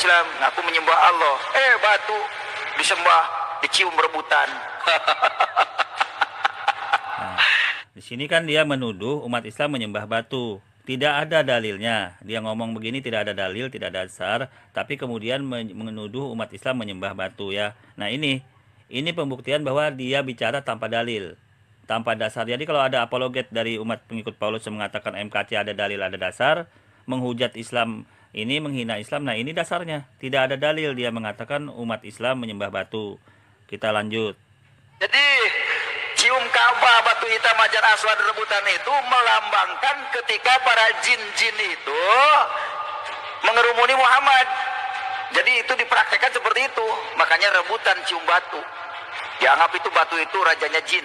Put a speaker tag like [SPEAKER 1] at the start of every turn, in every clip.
[SPEAKER 1] Islam ngaku menyembah Allah, batu disembah, dicium rebutan.
[SPEAKER 2] Nah, di sini kan dia menuduh umat Islam menyembah batu. Tidak ada dalilnya. Dia ngomong begini tidak ada dalil, tidak ada dasar, tapi kemudian menuduh umat Islam menyembah batu ya. Nah, ini pembuktian bahwa dia bicara tanpa dalil, tanpa dasar. Jadi kalau ada apologet dari umat pengikut Paulus yang mengatakan MKC ada dalil, ada dasar, menghujat Islam ini, menghina Islam, nah ini dasarnya. Tidak ada dalil, dia mengatakan umat Islam menyembah batu. Kita lanjut.
[SPEAKER 1] Jadi cium Ka'bah, batu hitam, Hajar Aswad, rebutan itu melambangkan ketika para jin-jin itu mengerumuni Muhammad. Jadi itu dipraktekkan seperti itu. Makanya rebutan cium batu. Dianggap itu batu itu rajanya jin.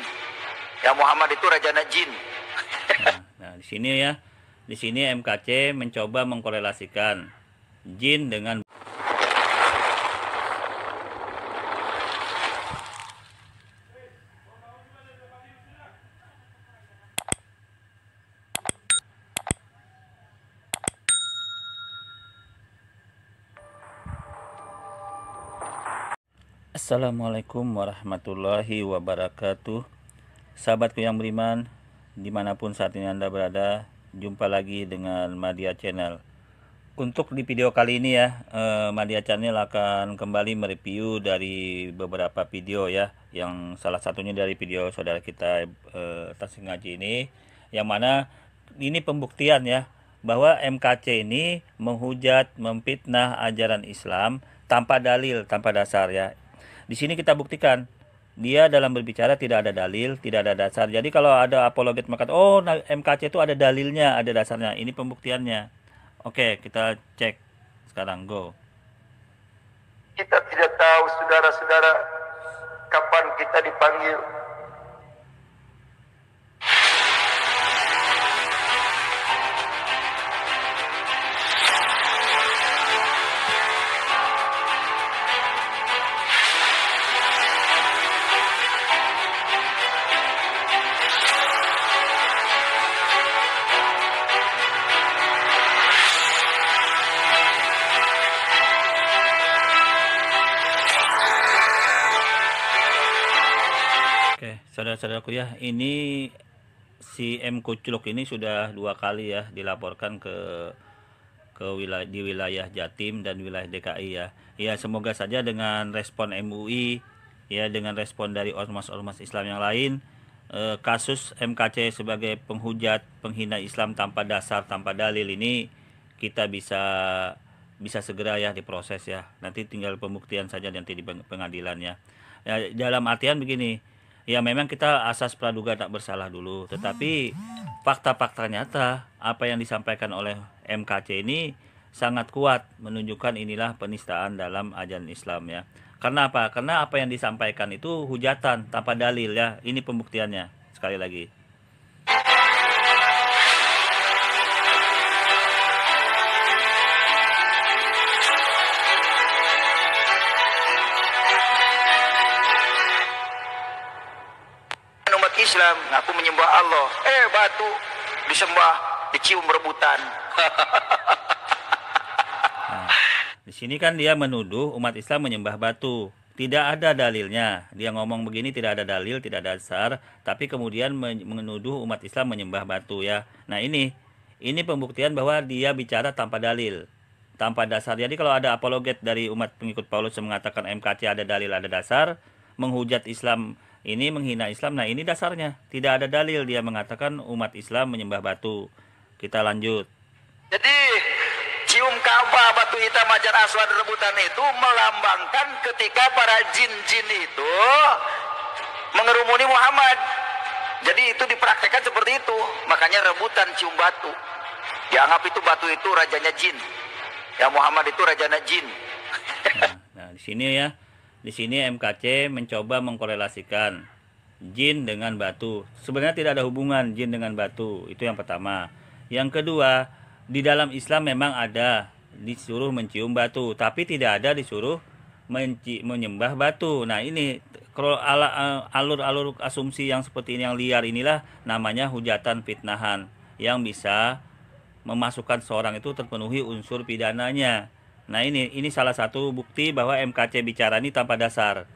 [SPEAKER 1] Ya Muhammad itu rajanya jin.
[SPEAKER 2] Nah, di sini ya. Di sini MKC mencoba mengkorelasikan jin dengan Assalamualaikum warahmatullahi wabarakatuh. Sahabatku yang beriman, dimanapun saat ini Anda berada, jumpa lagi dengan Madya Channel. Untuk di video kali ini ya, Madya Channel akan kembali mereview dari beberapa video ya, yang salah satunya dari video saudara kita Tasik Ngaji ini, yang mana ini pembuktian ya, bahwa MKC ini menghujat, memfitnah ajaran Islam tanpa dalil, tanpa dasar ya. Di sini kita buktikan dia dalam berbicara tidak ada dalil, tidak ada dasar. Jadi kalau ada apologet mengatakan, oh MKC itu ada dalilnya, ada dasarnya. Ini pembuktiannya. Oke, kita cek sekarang, go.
[SPEAKER 1] Kita tidak tahu saudara-saudara kapan kita dipanggil.
[SPEAKER 2] Oke, saudara-saudaraku ya, ini si M Kucluk ini sudah 2 kali ya dilaporkan ke wilayah Jatim dan wilayah DKI ya. Ya, semoga saja dengan respon MUI ya, dengan respon dari ormas-ormas Islam yang lain, kasus MKC sebagai penghujat, penghina Islam tanpa dasar, tanpa dalil ini kita bisa segera ya diproses ya. Nanti tinggal pembuktian saja nanti di pengadilan ya. Ya, dalam artian begini, ya memang kita asas praduga tak bersalah dulu, tetapi fakta-fakta nyata apa yang disampaikan oleh MKC ini sangat kuat menunjukkan inilah penistaan dalam ajaran Islam ya. Karena apa? Karena apa yang disampaikan itu hujatan tanpa dalil ya. Ini pembuktiannya sekali lagi.
[SPEAKER 1] Umat Islam ngaku menyembah Allah, batu disembah, dicium rebutan.
[SPEAKER 2] Nah, di sini kan dia menuduh umat Islam menyembah batu. Tidak ada dalilnya. Dia ngomong begini tidak ada dalil, tidak ada dasar, tapi kemudian menuduh umat Islam menyembah batu ya. Nah, ini pembuktian bahwa dia bicara tanpa dalil, tanpa dasar. Jadi kalau ada apologet dari umat pengikut Paulus yang mengatakan MKC ada dalil, ada dasar, menghujat Islam ini, menghina Islam, nah ini dasarnya. Tidak ada dalil, dia mengatakan umat Islam menyembah batu. Kita lanjut.
[SPEAKER 1] Jadi cium Ka'bah, batu hitam, Hajar Aswad, rebutan itu melambangkan ketika para jin-jin itu mengerumuni Muhammad. Jadi itu dipraktekkan seperti itu. Makanya rebutan cium batu. Dianggap itu batu itu rajanya jin. Ya Muhammad itu rajanya jin.
[SPEAKER 2] Nah, di sini ya. Di sini MKC mencoba mengkorelasikan jin dengan batu. Sebenarnya tidak ada hubungan jin dengan batu. Itu yang pertama. Yang kedua, di dalam Islam memang ada disuruh mencium batu, tapi tidak ada disuruh menyembah batu. Nah, ini alur-alur asumsi yang seperti ini, yang liar inilah namanya hujatan fitnahan, yang bisa memasukkan seorang itu terpenuhi unsur pidananya. Nah, ini salah satu bukti bahwa MKC bicara ini tanpa dasar.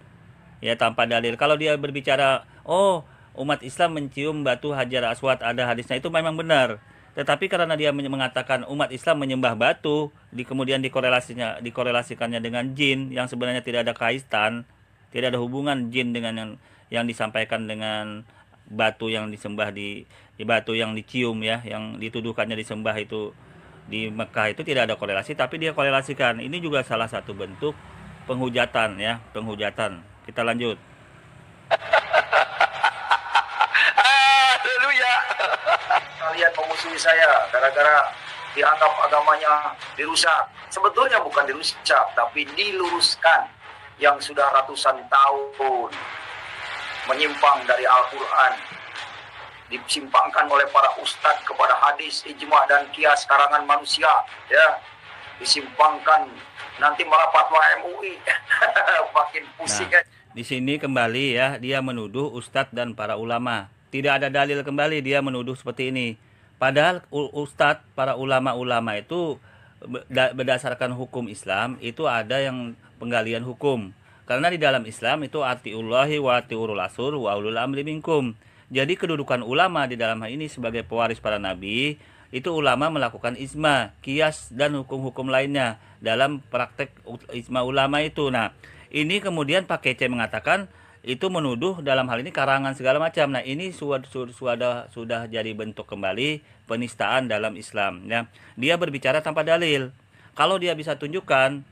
[SPEAKER 2] Ya, tanpa dalil. Kalau dia berbicara, oh, umat Islam mencium batu Hajar Aswad, ada hadisnya, itu memang benar. Tetapi karena dia mengatakan umat Islam menyembah batu, kemudian dikorelasikannya dengan jin yang sebenarnya tidak ada kaitan, tidak ada hubungan jin dengan yang disampaikan dengan batu yang disembah di batu yang dicium ya, yang dituduhkannya disembah itu di Mekah, itu tidak ada korelasi, tapi dia korelasikan. Ini juga salah satu bentuk penghujatan ya, penghujatan. Kita lanjut.
[SPEAKER 1] Haleluya. Kalian memusuhi saya gara-gara dianggap agamanya dirusak. Sebetulnya bukan dirusak, tapi diluruskan. Yang sudah ratusan tahun menyimpang dari Al-Quran, disimpangkan oleh para ustadz kepada hadis, ijma dan kias karangan manusia, ya, disimpangkan, nanti malah fatwa MUI. Makin pusing.
[SPEAKER 2] Nah, di sini kembali ya, dia menuduh ustadz dan para ulama. Tidak ada dalil, kembali dia menuduh seperti ini. Padahal ustadz, para ulama-ulama itu berdasarkan hukum Islam itu ada yang penggalian hukum. Karena di dalam Islam itu atiullahi wa atiurul rasul wa ulul amri minkum. Jadi kedudukan ulama di dalam hal ini sebagai pewaris para nabi, itu ulama melakukan ijma, kias dan hukum-hukum lainnya dalam praktek ijma ulama itu. Nah, ini kemudian Pak Kece mengatakan itu menuduh dalam hal ini karangan segala macam. Nah, ini sudah jadi bentuk kembali penistaan dalam Islam ya. Dia berbicara tanpa dalil. Kalau dia bisa tunjukkan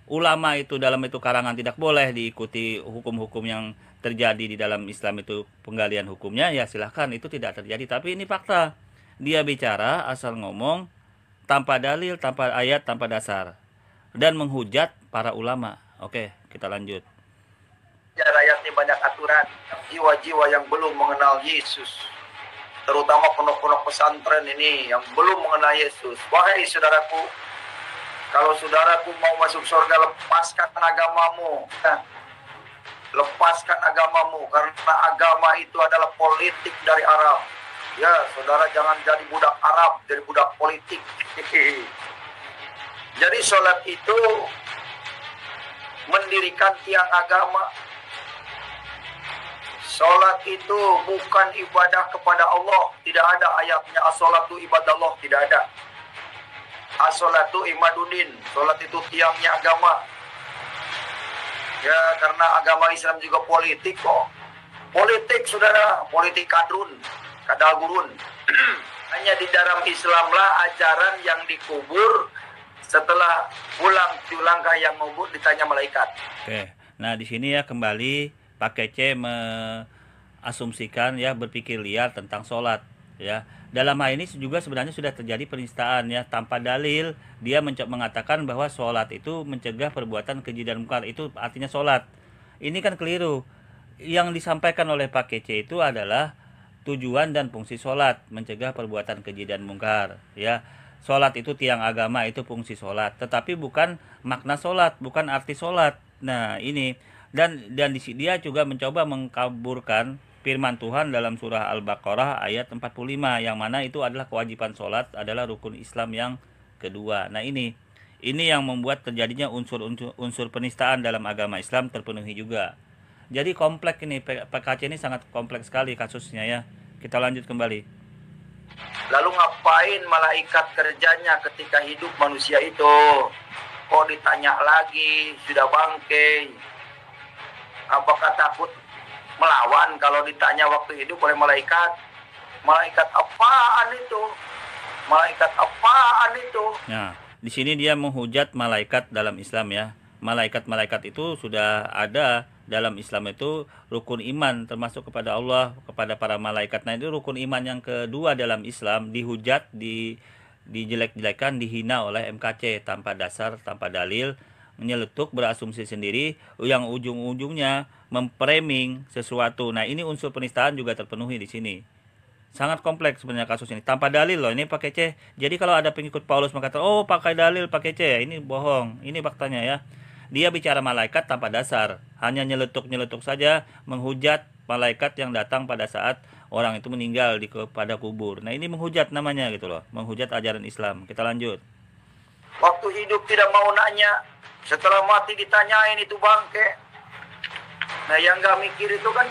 [SPEAKER 2] ulama itu dalam itu karangan tidak boleh diikuti hukum-hukum yang terjadi di dalam Islam itu penggalian hukumnya, ya silahkan, itu tidak terjadi. Tapi ini fakta. Dia bicara asal ngomong tanpa dalil, tanpa ayat, tanpa dasar, dan menghujat para ulama. Oke, kita lanjut.
[SPEAKER 1] Rakyat ini banyak aturan, jiwa-jiwa yang belum mengenal Yesus, terutama pondok-pondok pesantren ini yang belum mengenal Yesus. Wahai saudaraku, kalau saudaraku mau masuk surga, lepaskan agamamu. Lepaskan agamamu, karena agama itu adalah politik dari Arab. Ya, saudara jangan jadi budak Arab, jadi budak politik. Jadi sholat itu mendirikan tiang agama. Sholat itu bukan ibadah kepada Allah. Tidak ada ayatnya as-sholatu ibadah Allah. Tidak ada. As-sholatu imaduddin. Sholat itu tiangnya agama. Ya, karena agama Islam juga politik kok. Politik, saudara. Politik kadrun. Kadalgurun. Hanya di dalam Islamlah ajaran yang dikubur setelah pulang langkah yang ngubur ditanya malaikat.
[SPEAKER 2] Oke. Nah, di sini ya kembali Pak Kece mengasumsikan ya, berpikir liar tentang sholat ya. Dalam hal ini juga sebenarnya sudah terjadi penistaan ya, tanpa dalil. Dia mengatakan bahwa sholat itu mencegah perbuatan keji dan mungkar, itu artinya sholat. Ini kan keliru. Yang disampaikan oleh Pak Kece itu adalah tujuan dan fungsi sholat, mencegah perbuatan keji dan mungkar ya. Sholat itu tiang agama, itu fungsi sholat, tetapi bukan makna sholat, bukan arti sholat. Nah, ini dan dia juga mencoba mengkaburkan firman Tuhan dalam surah Al-Baqarah ayat 45, yang mana itu adalah kewajiban sholat adalah rukun Islam yang kedua. Nah, ini yang membuat terjadinya unsur penistaan dalam agama Islam terpenuhi juga. Jadi kompleks ini, PKC ini sangat kompleks sekali kasusnya ya. Kita lanjut kembali.
[SPEAKER 1] Lalu ngapain malaikat kerjanya ketika hidup manusia itu? Kok ditanya lagi, sudah bangke? Apakah takut melawan kalau ditanya waktu hidup oleh malaikat? Malaikat apaan itu? Malaikat apaan itu?
[SPEAKER 2] Nah, di sini dia menghujat malaikat dalam Islam ya. Malaikat-malaikat itu sudah ada dalam Islam, itu rukun iman termasuk kepada Allah, kepada para malaikat. Nah, itu rukun iman yang kedua dalam Islam, dihujat, dijelek-jelekan, dihina oleh MKC tanpa dasar, tanpa dalil, menyeletuk, berasumsi sendiri, yang ujung-ujungnya memframing sesuatu. Nah, ini unsur penistaan juga terpenuhi di sini. Sangat kompleks sebenarnya kasus ini, tanpa dalil loh ini Pak Kece. Jadi kalau ada pengikut Paulus mengatakan, oh pakai dalil Pak Kece, ini bohong, ini faktanya ya. Dia bicara malaikat tanpa dasar, hanya nyeletuk-nyeletuk saja, menghujat malaikat yang datang pada saat orang itu meninggal pada kubur. Nah, ini menghujat namanya gitu loh, menghujat ajaran Islam. Kita lanjut.
[SPEAKER 1] Waktu hidup tidak mau nanya, setelah mati ditanyain itu bangke. Nah yang gak mikir itu kan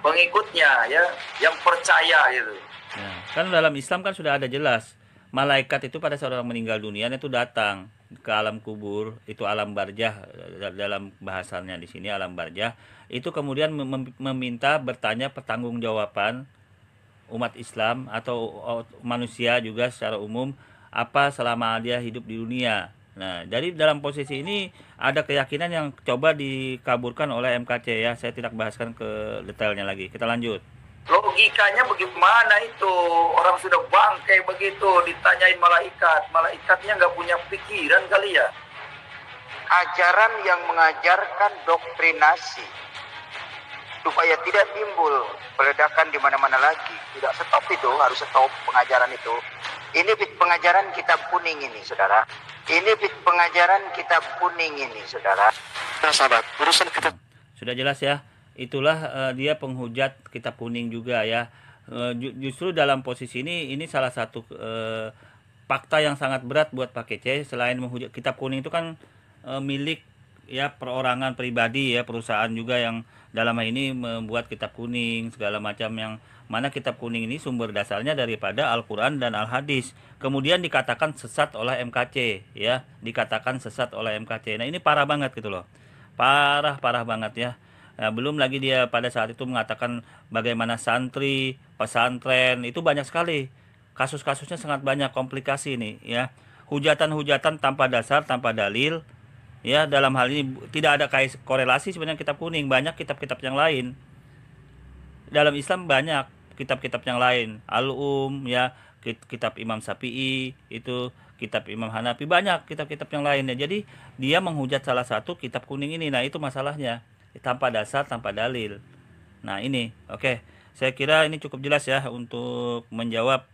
[SPEAKER 1] pengikutnya ya, yang percaya gitu.
[SPEAKER 2] Nah, kan dalam Islam kan sudah ada jelas, malaikat itu pada saat orang meninggal dunia itu datang ke alam kubur, itu alam barzah, dalam bahasanya di sini alam barzah, itu kemudian meminta bertanya pertanggungjawaban umat Islam atau manusia juga secara umum apa selama dia hidup di dunia. Nah, dari dalam posisi ini ada keyakinan yang coba dikaburkan oleh MKC ya. Saya tidak bahaskan ke detailnya lagi. Kita lanjut.
[SPEAKER 1] Logikanya bagaimana itu? Orang sudah bangkai begitu ditanyain malaikat. Malaikatnya nggak punya pikiran kali ya?
[SPEAKER 3] Ajaran yang mengajarkan doktrinasi supaya tidak timbul peledakan di mana-mana lagi. Tidak stop itu, harus stop pengajaran itu. Ini pengajaran kitab kuning ini, saudara. Ini pengajaran kitab kuning ini, saudara.
[SPEAKER 1] Nah, sahabat, urusan kitab.
[SPEAKER 2] Sudah jelas ya. Itulah dia penghujat kitab kuning juga ya. Justru dalam posisi ini salah satu fakta yang sangat berat buat Pak Kece. Selain menghujat kitab kuning itu kan milik ya perorangan pribadi ya, perusahaan juga yang dalam hal ini membuat kitab kuning segala macam, yang mana kitab kuning ini sumber dasarnya daripada Al-Quran dan Al-Hadis, kemudian dikatakan sesat oleh MKC ya, dikatakan sesat oleh MKC. Nah ini parah banget gitu loh, parah banget ya. Nah, belum lagi dia pada saat itu mengatakan bagaimana santri pesantren itu banyak sekali kasus-kasusnya, sangat banyak komplikasi nih ya, hujatan-hujatan tanpa dasar, tanpa dalil ya. Dalam hal ini tidak ada korelasi sebenarnya kitab kuning, banyak kitab-kitab yang lain dalam Islam, banyak kitab-kitab yang lain, ya, kitab Imam Syafi'i, itu kitab Imam Hanafi, banyak kitab-kitab yang lain ya. Jadi dia menghujat salah satu kitab kuning ini. Nah itu masalahnya, tanpa dasar, tanpa dalil. Nah ini oke. Saya kira ini cukup jelas ya untuk menjawab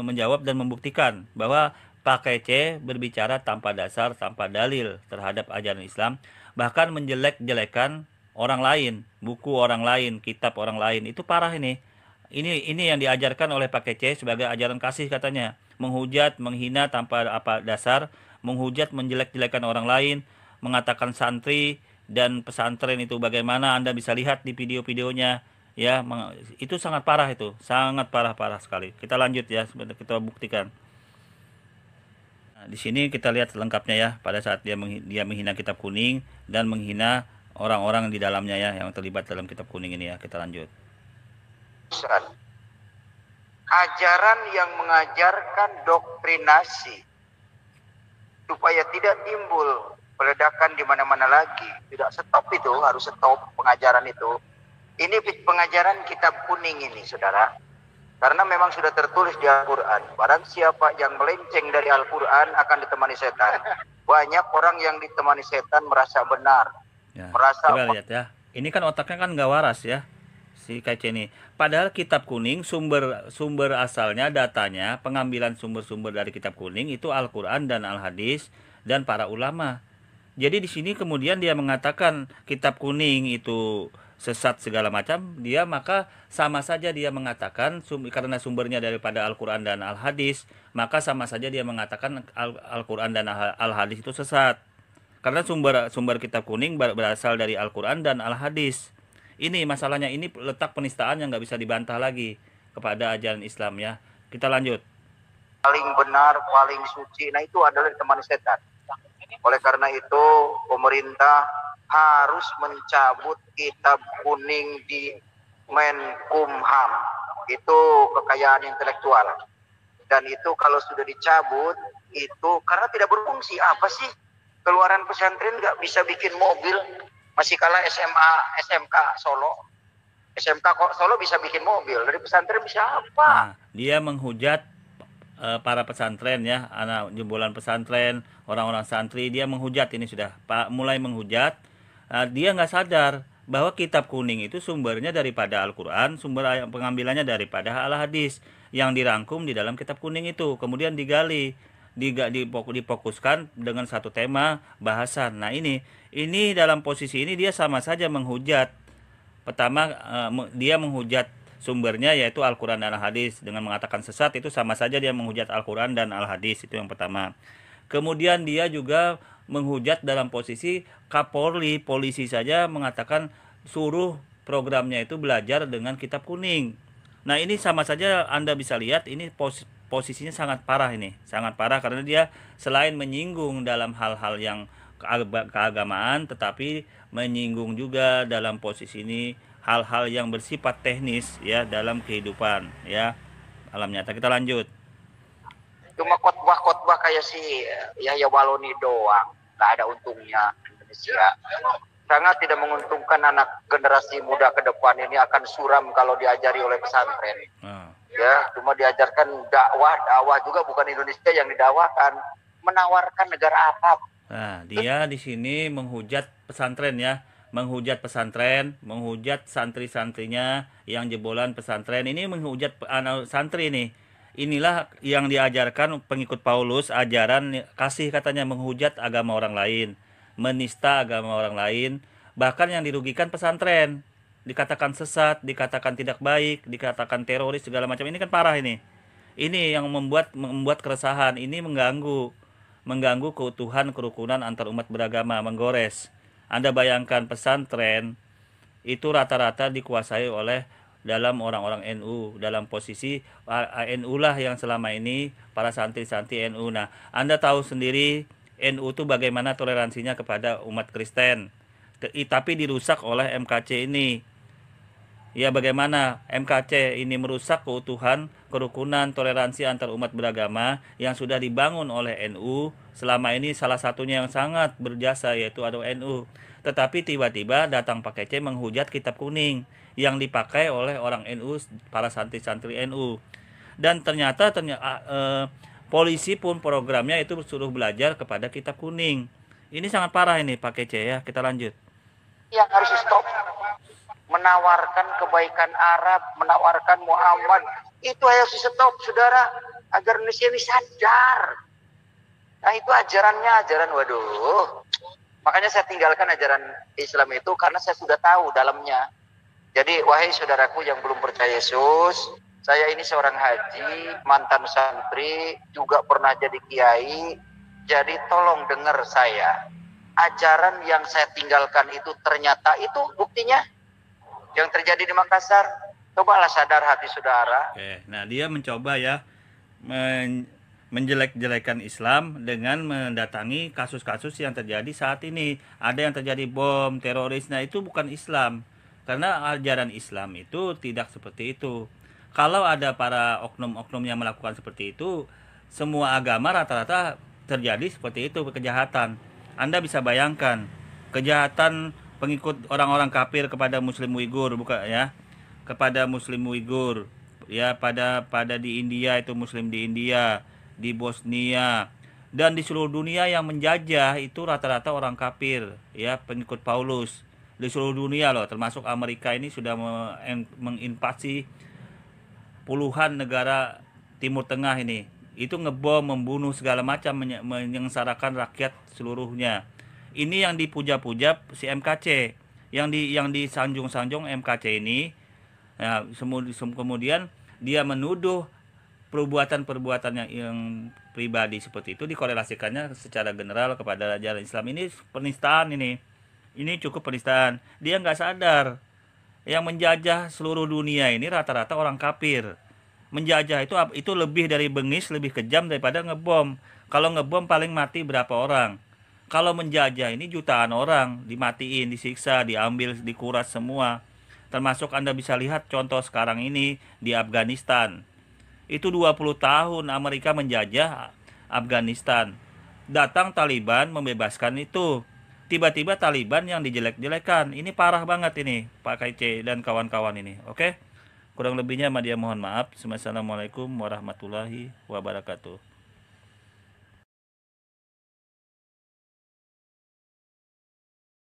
[SPEAKER 2] menjawab dan membuktikan bahwa Pak Kece berbicara tanpa dasar, tanpa dalil terhadap ajaran Islam, bahkan menjelek-jelekan orang lain, buku orang lain, kitab orang lain. Itu parah ini. Ini yang diajarkan oleh Pak Kece sebagai ajaran kasih katanya. Menghujat, menghina tanpa apa dasar, menghujat, menjelek-jelekan orang lain, mengatakan santri dan pesantren itu bagaimana, Anda bisa lihat di video-videonya ya. Itu sangat parah, itu sangat parah sekali. Kita lanjut ya, sebentar kita buktikan. Nah, di sini kita lihat lengkapnya ya, pada saat dia menghina kitab kuning dan menghina orang-orang di dalamnya ya, yang terlibat dalam kitab kuning ini ya. Kita lanjut.
[SPEAKER 3] Ajaran yang mengajarkan doktrinasi supaya tidak timbul peledakan di mana-mana lagi. Tidak stop itu, harus stop pengajaran itu. Ini pengajaran kitab kuning ini, saudara. Karena memang sudah tertulis di Al-Quran, barang siapa yang melenceng dari Al-Quran akan ditemani setan. Banyak orang yang ditemani setan merasa benar.
[SPEAKER 2] Ya,
[SPEAKER 3] merasa
[SPEAKER 2] coba lihat ya. Ini kan otaknya kan nggak waras ya, si Kece ini. Padahal kitab kuning sumber asalnya, datanya, pengambilan sumber-sumber dari kitab kuning itu Al-Quran dan Al-Hadis dan para ulama. Jadi di sini kemudian dia mengatakan kitab kuning itu sesat segala macam, dia maka sama saja dia mengatakan karena sumbernya daripada Al-Quran dan Al-Hadis, maka sama saja dia mengatakan Al-Quran dan Al-Hadis itu sesat. Karena sumber kitab kuning berasal dari Al-Quran dan Al-Hadis. Ini masalahnya, ini letak penistaan yang nggak bisa dibantah lagi kepada ajaran Islam ya. Kita lanjut.
[SPEAKER 3] Paling benar, paling suci, nah itu adalah ditemani setan. Oleh karena itu pemerintah harus mencabut kitab kuning di Menkumham. Itu kekayaan intelektual. Dan itu kalau sudah dicabut, itu karena tidak berfungsi. Apa sih? Keluaran pesantren nggak bisa bikin mobil, masih kalah SMK Solo. SMK Solo bisa bikin mobil, dari pesantren bisa apa?
[SPEAKER 2] Nah, dia menghujat para pesantren ya, anak jebolan pesantren, orang-orang santri, dia menghujat ini sudah mulai menghujat. Dia nggak sadar bahwa kitab kuning itu sumbernya daripada Al-Quran, sumber pengambilannya daripada Al-Hadis yang dirangkum di dalam kitab kuning itu, kemudian digali, difokuskan dengan satu tema bahasan. Nah ini dalam posisi ini dia sama saja menghujat. Pertama dia menghujat sumbernya yaitu Al-Quran dan Al-Hadis. Dengan mengatakan sesat itu sama saja dia menghujat Al-Quran dan Al-Hadis, itu yang pertama. Kemudian dia juga menghujat dalam posisi Kapolri, polisi saja mengatakan suruh programnya itu belajar dengan kitab kuning. Nah ini sama saja Anda bisa lihat ini posisinya sangat parah ini, sangat parah karena dia selain menyinggung dalam hal-hal yang keagamaan, tetapi menyinggung juga dalam posisi ini hal-hal yang bersifat teknis ya dalam kehidupan ya alam nyata. Kita lanjut.
[SPEAKER 3] Cuma khotbah kayak si Yahya Waloni doang, nggak ada untungnya Indonesia. Sangat tidak menguntungkan anak generasi muda ke depan ini akan suram kalau diajari oleh pesantren. Ya, cuma diajarkan dakwah juga bukan Indonesia yang didakwakan, menawarkan negara apa.
[SPEAKER 2] Nah, dia di sini menghujat pesantren ya, menghujat pesantren, menghujat santri-santrinya yang jebolan pesantren. Ini menghujat santri nih. Inilah yang diajarkan pengikut Paulus, ajaran kasih katanya, menghujat agama orang lain, menista agama orang lain, bahkan yang dirugikan pesantren. Dikatakan sesat, dikatakan tidak baik, dikatakan teroris segala macam. Ini kan parah ini. Ini yang membuat keresahan, ini mengganggu keutuhan kerukunan antar umat beragama, menggores. Anda bayangkan pesantren itu rata-rata dikuasai oleh dalam orang-orang NU, dalam posisi NU lah yang selama ini para santri-santri NU. Nah, Anda tahu sendiri NU itu bagaimana toleransinya kepada umat Kristen, tapi dirusak oleh MKC ini. Ya, bagaimana MKC ini merusak keutuhan, kerukunan, toleransi antar umat beragama yang sudah dibangun oleh NU selama ini, salah satunya yang sangat berjasa yaitu ada NU. Tetapi tiba-tiba datang Pak Kece menghujat kitab kuning yang dipakai oleh orang NU, para santri-santri NU. Dan ternyata polisi pun programnya itu suruh belajar kepada kitab kuning. Ini sangat parah ini Pak Kece ya. Kita lanjut.
[SPEAKER 3] Yang harus stop. Menawarkan kebaikan Arab, menawarkan Muhammad, itu harus di stop, saudara, agar Indonesia ini sadar. Nah itu ajaran, waduh. Makanya saya tinggalkan ajaran Islam itu karena saya sudah tahu dalamnya. Jadi wahai saudaraku yang belum percaya Yesus, saya ini seorang haji, mantan santri, juga pernah jadi kiai. Jadi tolong dengar saya. Ajaran yang saya tinggalkan itu ternyata itu buktinya yang terjadi di Makassar. Cobalah sadar hati saudara.
[SPEAKER 2] Oke, nah dia mencoba ya menjelek-jelekan Islam dengan mendatangi kasus-kasus yang terjadi saat ini. Ada yang terjadi bom, teroris. Nah itu bukan Islam, karena ajaran Islam itu tidak seperti itu. Kalau ada para oknum-oknum yang melakukan seperti itu, semua agama rata-rata terjadi seperti itu, kejahatan. Anda bisa bayangkan kejahatan pengikut orang-orang kafir kepada Muslim Uighur, bukan ya, kepada Muslim Uighur ya, pada di India itu Muslim di India, di Bosnia dan di seluruh dunia yang menjajah itu rata-rata orang kafir ya, pengikut Paulus di seluruh dunia loh, termasuk Amerika ini sudah menginvasi puluhan negara Timur Tengah ini. Itu ngebom, membunuh segala macam, menyengsarakan rakyat seluruhnya. Ini yang dipuja-puja si MKC, yang disanjung-sanjung MKC ini. Nah, kemudian dia menuduh perbuatan-perbuatan yang pribadi seperti itu dikorelasikannya secara general kepada ajaran Islam. Ini penistaan ini cukup penistaan. Dia nggak sadar yang menjajah seluruh dunia ini rata-rata orang kafir. Menjajah itu lebih dari bengis, lebih kejam daripada ngebom. Kalau ngebom paling mati berapa orang? Kalau menjajah ini jutaan orang dimatiin, disiksa, diambil, dikuras semua. Termasuk Anda bisa lihat contoh sekarang ini di Afghanistan. Itu 20 tahun Amerika menjajah Afghanistan. Datang Taliban membebaskan itu. Tiba-tiba Taliban yang dijelek-jelekan. Ini parah banget ini Pak KC dan kawan-kawan ini. Oke? Kurang lebihnya Madia mohon maaf. Assalamualaikum warahmatullahi wabarakatuh.